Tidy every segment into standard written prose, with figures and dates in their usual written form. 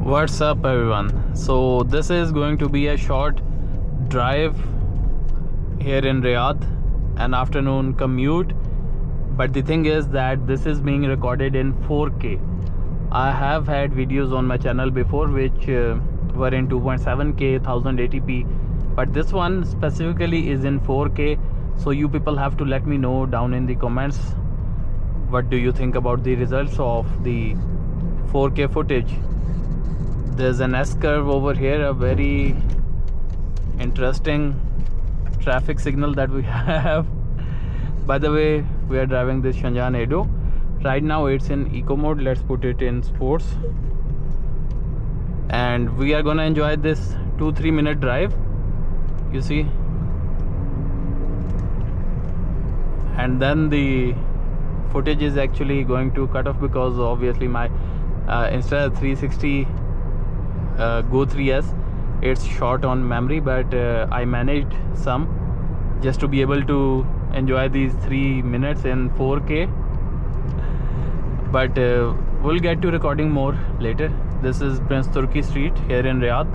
What's up everyone? So this is going to be a short drive here in Riyadh, an afternoon commute, but the thing is that this is being recorded in 4K. I have had videos on my channel before which were in 2.7K 1080p, but this one specifically is in 4K. So you people have to let me know down in the comments what do you think about the results of the 4K footage. There's an S-curve over here, a very interesting traffic signal that we have. By the way, we are driving this Changan Eado. Right now it's in eco mode. Let's put it in sports, and we are gonna enjoy this 2-3 minute drive, you see, and then the footage is actually going to cut off because obviously my Insta360 GO 3S, it's short on memory, but I managed some just to be able to enjoy these 3 minutes in 4K. But we'll get to recording more later. This is Prince Turki Street here in Riyadh.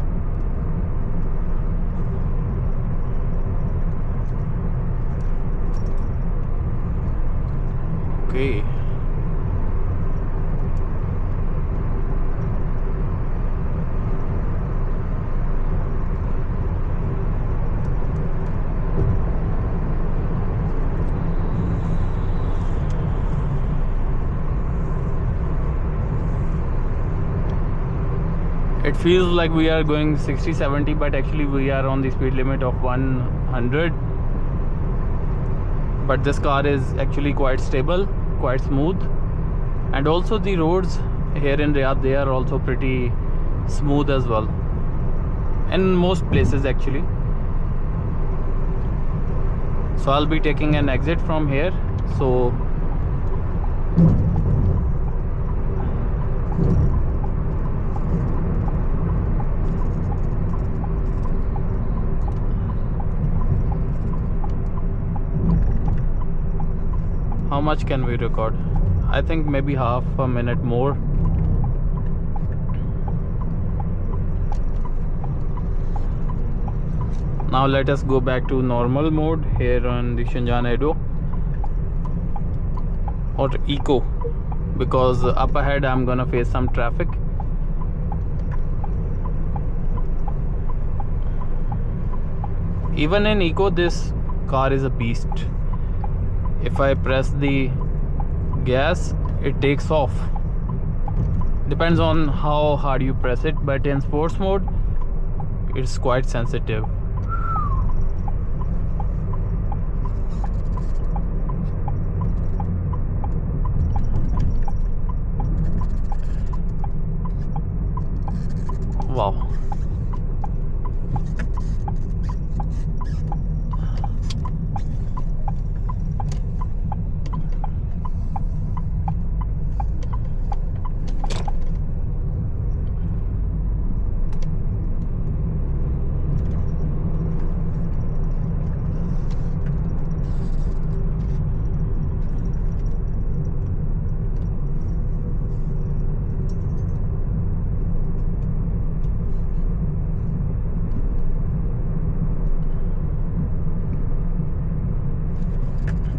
Okay. It feels like we are going 60-70, but actually we are on the speed limit of 100. But this car is actually quite stable, quite smooth, and also the roads here in Riyadh, they are also pretty smooth as well in most places actually. So I'll be taking an exit from here. So how much can we record? I think maybe half a minute more. Now let us go back to normal mode here on the Changan Eado, or eco, because up ahead I'm gonna face some traffic. Even in eco, this car is a beast. If I press the gas, it takes off. Depends on how hard you press it, but in sports mode it's quite sensitive. Wow.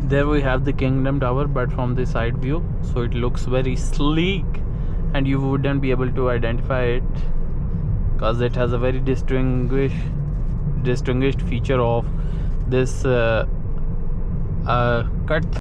There we have the Kingdom Tower, but from the side view, so it looks very sleek and you wouldn't be able to identify it because it has a very distinguished feature of this cut